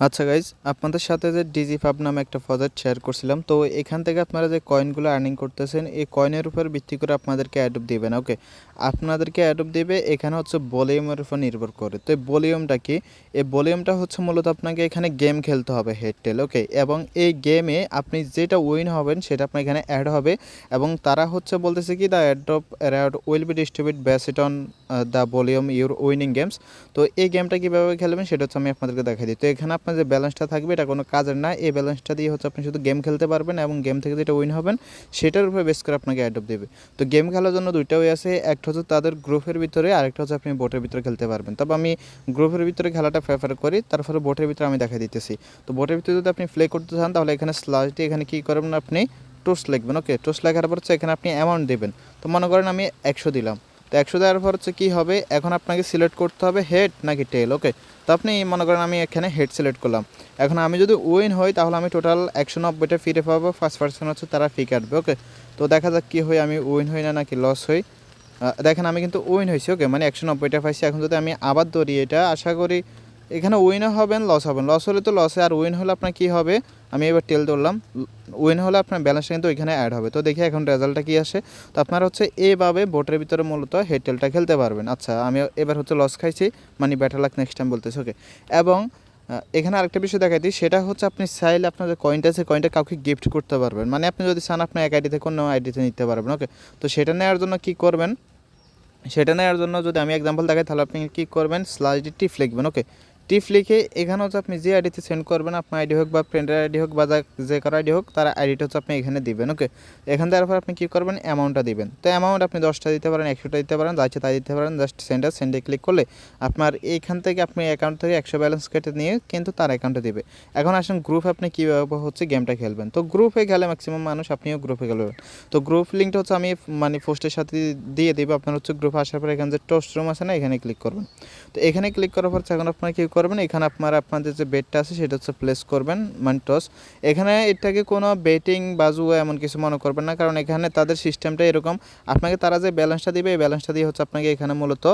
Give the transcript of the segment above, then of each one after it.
আচ্ছা গাইজ, আপনাদের সাথে যে ডিজিফাব নামে একটা প্রজেক্ট শেয়ার করছিলাম, তো এখান থেকে আপনারা যে কয়েনগুলো আর্নিং করতেছেন এই কয়েনের উপর ভিত্তি করে আপনাদেরকে অ্যাডোব দিবেন। ওকে, আপনাদেরকে অ্যাডোব দিবে এখানে হচ্ছে ভলিউমের উপর নির্ভর করে। তো এই ভলিউমটা কি? এই ভলিউমটা হচ্ছে মূলত আপনাকে এখানে গেম খেলতে হবে হেডটেল। ওকে, এবং এই গেমে আপনি যেটা উইন হবেন সেটা আপনার এখানে অ্যাড হবে। এবং তারা হচ্ছে বলতেছে কি the Adobe ad will be distribute based on the volume your winning games. তো এই গেমটা কীভাবে খেলবেন সেটা হচ্ছে আমি আপনাদেরকে দেখাই দিই। তো এখানে আপনার যে ব্যালেন্সটা থাকবে এটা কোনো কাজের না। এই ব্যালেন্সটা দিয়ে হচ্ছে আপনি শুধু গেম খেলতে পারবেন এবং গেম থেকে যেটা উইন হবেন সেটার উপরে বেস করে আপনাকে অ্যাডোব দেবে। তো গেম খেলার জন্য দুইটা ওয়ে আছে, একটা হচ্ছে তাদের গ্রুপের ভিতরে, আরেকটা হচ্ছে আপনি বোটের ভিতরে খেলতে পারবেন। তবে আমি গ্রুপের ভিতরে খেলাটা প্রেফার করি, তারপরে বোটের ভিতরে আমি দেখাই দিতেছি। তো বোটের ভিতরে যদি আপনি প্লে করতে চান তাহলে এখানে স্ল্যাশ দিয়ে এখানে কী করবেন, আপনি টোস্ট লিখবেন। ওকে, টোস্ট লেখার পর হচ্ছে এখানে আপনি অ্যামাউন্ট দেবেন। তো মনে করেন আমি 100 দিলাম। তো 100 দেওয়ার পর হচ্ছে কী হবে, এখন আপনাকে সিলেক্ট করতে হবে হেড নাকি টেল। ওকে, তো আপনি মনে করেন আমি এখানে হেড সিলেক্ট করলাম। এখন আমি যদি উইন হই তাহলে আমি টোটাল 190টা ফিরে পাবো, 5% হচ্ছে তারা ফি কাটবে। ওকে, তো দেখা যাক কী হয়, আমি উইন হই না নাকি লস হই। দেখেন আমি কিন্তু উইন হয়েছি। ওকে, মানে 190টা পাইছি। এখন যদি আমি আবার ধরি এটা, আশা করি এখানে উইনও হবেন লস হবেন। লস হলে তো লসে, আর উইন হলে আপনার কী হবে, আমি এবার টেল ধরলাম। উইন হলে আপনার ব্যালেন্সটা কিন্তু ওইখানে অ্যাড হবে। তো দেখি এখন রেজাল্টটা কী আসে। তো আপনারা হচ্ছে এইভাবে বোটের ভিতরে মূলত হেড টেলটা খেলতে পারবেন। আচ্ছা, আমি এবার হচ্ছে লস খাইছি, মানে বেটার লাক নেক্সট টাইম বলতেছি। ওকে, এবং এখানে আরেকটা বিষয় দেখাই দিই, সেটা হচ্ছে আপনি চাইলে আপনার যে কয়েনটা আছে কয়েনটা কাউকে গিফট করতে পারবেন। মানে আপনি যদি চান আপনার এক আইডিতে কোনো আইডিতে নিতে পারবেন। ওকে, তো সেটা নেওয়ার জন্য কী করবেন, সেটা নেওয়ার জন্য যদি আমি এক্সাম্পল দেখাই তাহলে আপনি কী করবেন, স্ল্যাশ দিয়ে টিপ লিখবেন। ওকে, টিপ লিখে এখানে হচ্ছে আপনি যে আইডিতে সেন্ড করবেন, আপনার আইডি হোক বা ফ্রেন্ডের আইডি হোক বা যে কারো আইডি হোক, তার আইডিটা হচ্ছে আপনি এখানে দিবেন। ওকে, এখান দেওয়ার পর আপনি কী করবেন, অ্যামাউন্টটা দিবেন। তো অ্যামাউন্ট আপনি 10টা দিতে পারেন, 100টা দিতে পারেন, যা ইচ্ছে তাই দিতে পারেন। জাস্ট সেন্ডে ক্লিক করলে আপনার এইখান থেকে আপনি অ্যাকাউন্ট থেকে 100 ব্যালেন্স কেটে নিয়ে কিন্তু তার অ্যাকাউন্টে দেবে। এখন আসুন গ্রুপ আপনি কীভাবে হচ্ছে গেমটা খেলবেন। তো গ্রুপে খেলে ম্যাক্সিমাম মানুষ, আপনিও গ্রুপে খেলবেন। তো গ্রুপ লিঙ্কটা হচ্ছে আমি মানে পোস্টের সাথে দিয়ে দেবো। আপনার হচ্ছে গ্রুপে আসার পর এখানে যে টোস্ট রুম আছে না, এখানে ক্লিক করবেন। তো এখানে ক্লিক করার পর এখন আপনারা কী করবেন, এখানে আপনাদের যে বেটটা আছে সেটা হচ্ছে প্লেস করবেন, মানে টস। এখানে এটাকে কোনো বেটিং বা জুয়া এমন কিছু মনে করবেন না, কারণ এখানে তাদের সিস্টেমটা এরকম, আপনাকে তারা যে ব্যালেন্সটা দিবে এই ব্যালেন্সটা দিয়ে হচ্ছে আপনাকে এখানে মূলত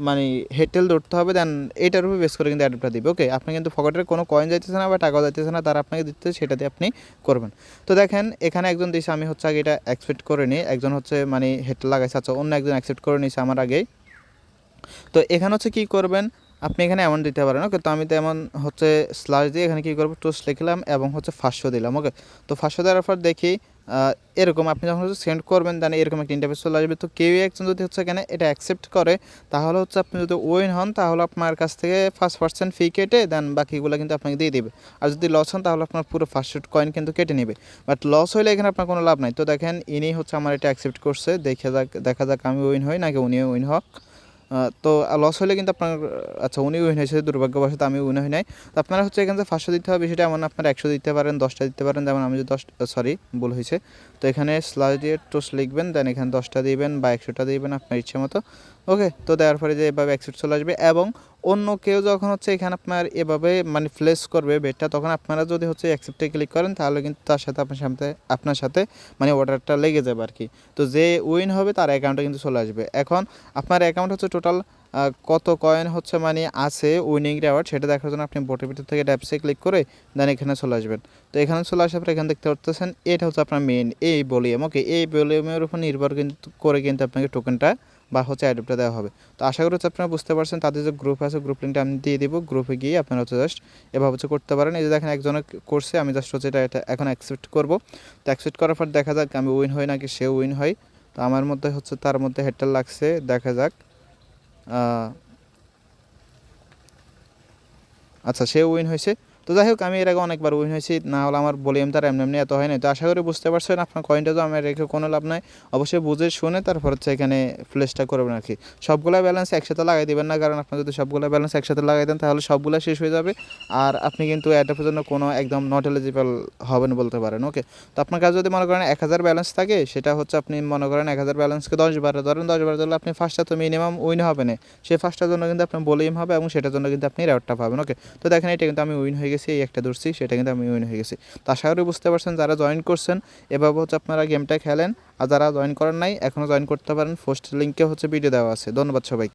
মানে হেডটেল ধরতে হবে, দেন এইটার উপর বেস করে কিন্তু অ্যাডটা দিবে। ওকে, আপনি কিন্তু পকেটের কোনো কয়েন যাইতেছে না বা টাকাও যাইতেছে না, তারা আপনাকে দিতে সেটা দিয়ে আপনি করবেন। তো দেখেন এখানে একজন দিয়েছে, আমি হচ্ছে আগে এটা অ্যাকসেপ্ট করে নিই। একজন হচ্ছে মানে হেডটা লাগাইছে, আচ্ছা অন্য একজন অ্যাকসেপ্ট করে নিয়েছে আমার আগেই। তো এখানে হচ্ছে কী করবেন, আপনি এখানে অ্যামাউন্ট দিতে পারেন। ওকে, তো আমি তো এমন হচ্ছে স্ল্যাশ দিয়ে এখানে কী করবো, টোস্ট লিখলাম এবং হচ্ছে 500 দিলাম। ওকে, তো 500 দেওয়ার পর দেখি এরকম আপনি যখন হচ্ছে সেন্ড করবেন দেন এরকম একটা ইন্টারফেস চলে আসবে। তো কেউ একজন যদি হচ্ছে এখানে এটা অ্যাকসেপ্ট করে তাহলে হচ্ছে আপনি যদি উইন হন তাহলে আপনার কাছ থেকে 5% ফি কেটে দেন বাকিগুলো কিন্তু আপনাকে দিয়ে দেবে। আর যদি লস হন তাহলে আপনার পুরো 500 কয়েন কিন্তু কেটে নেবে। বাট লস হলে এখানে আপনার কোনো লাভ নাই। তো দেখেন ইনি হচ্ছে আমার এটা অ্যাকসেপ্ট করছে, দেখা যাক আমি উইন হই নাকি উনিও উইন হোক। তো লস হলে কিন্তু আপনার, আচ্ছা উনি উইন হয়েছে দুর্ভাগ্যবশত, আমি উইন হই নাই। তো আপনারা হচ্ছে এখানে 500 দিতে হবে, সেটা এমন আপনারা 100 দিতে পারেন, 10টা দিতে পারেন। যেমন আমি যদি 10, সরি ভুল হয়েছে। তো এখানে স্ল্যাশ দিয়ে টোস্ট লিখবেন, দেন এখানে 10টা দিবেন বা 100টা দিবেন আপনার ইচ্ছে মতো। ওকে, তো দেওয়ার পরে যে এভাবে অ্যাকসেপ্ট চলে আসবে। এবং অন্য কেউ যখন হচ্ছে এখানে আপনার এভাবে মানে প্লেস করবে বেটটা, তখন আপনারা যদি হচ্ছে অ্যাকসেপ্টে ক্লিক করেন তাহলে কিন্তু তার সাথে আপনার সাথে মানে অর্ডারটা লেগে যাবে আর কি। তো যে উইন হবে তার অ্যাকাউন্টে কিন্তু চলে আসবে। এখন আপনার অ্যাকাউন্ট হচ্ছে টোটাল কত কয়েন হচ্ছে মানে আছে উইনিং রেওয়ার্ড সেটা দেখার জন্য আপনি বোটের ভিতর থেকে ট্যাপসে ক্লিক করে দেন এখানে চলে আসবেন। তো এখানে চলে আসার পর এখানে দেখতে পাচ্ছেন এটা হচ্ছে আপনার মেইন এই ভলিউম। ওকে, এই ভলিউমের উপর নির্ভর কিন্তু আপনাকে টোকেনটা বা হচ্ছে অ্যাডপ্টটা দেওয়া হবে। তো আশা করি হচ্ছে আপনারা বুঝতে পারছেন। তাদের যে গ্রুপ আছে গ্রুপ লিঙ্কটা আমি দিয়ে দিব, গ্রুপে গিয়ে আপনারা হচ্ছে জাস্ট এভাবে হচ্ছে করতে পারেন। এই যে দেখেন একজনে করছে, আমি জাস্ট হচ্ছে এটা এখন অ্যাকসেপ্ট করবো। তো অ্যাকসেপ্ট করার পর দেখা যাক আমি উইন হই নাকি সে উইন হয়। তো আমার মধ্যে হচ্ছে তার মধ্যে হেডটা লাগছে, দেখা যাক। আচ্ছা সে উইন হয়েছে। তো যাই হোক আমি এর আগে অনেকবার উইন হয়েছি, না হলে আমার ভলিউম তার এমনি এত হয় না। তো আশা করি বুঝতে পারছেন, আপনার কয়েনটা তো আমার রেখে কোনো লাভ নাই। অবশ্যই বুঝে শুনে তারপর হচ্ছে এখানে প্লেসটা করবেন আর কি। সবগুলো ব্যালেন্স একসাথে লাগাই দেবেন না, কারণ আপনি যদি সবগুলো ব্যালেন্স একসাথে লাগাই দেন তাহলে সবগুলো শেষ হয়ে যাবে। আর আপনি কিন্তু অ্যাডের জন্য কোনো একদম নট এলিজিবল হবেন বলতে পারেন। ওকে, তো আপনার কাছে যদি মনে করেন 1000 ব্যালেন্স থাকে, সেটা হচ্ছে আপনি মনে করেন 1000 ব্যালেন্সকে 10 বার ধরেন, 10 বার ধরলে আপনি ফার্স্টটা তো মিনিমাম উইন হবে না, সেই ফার্স্টটার জন্য কিন্তু আপনার ভলিউম হবে এবং সেটার জন্য কিন্তু আপনি রেওয়ার্ডটা পাবেন। ওকে, তো দেখেন এটা কিন্তু আমি উইন হয়ে গেছি, এই একটা ধরছি সেটা কিন্তু আমি উইন হয়ে গেছি। তো আশা করি বুঝতে পারছেন, যারা জয়েন করছেন এভাবে হচ্ছে আপনারা গেমটা খেলেন। আর যারা জয়েন করেন নাই এখনও জয়েন করতে পারেন, পোস্ট লিঙ্কে হচ্ছে ভিডিও দেওয়া আছে। ধন্যবাদ সবাই।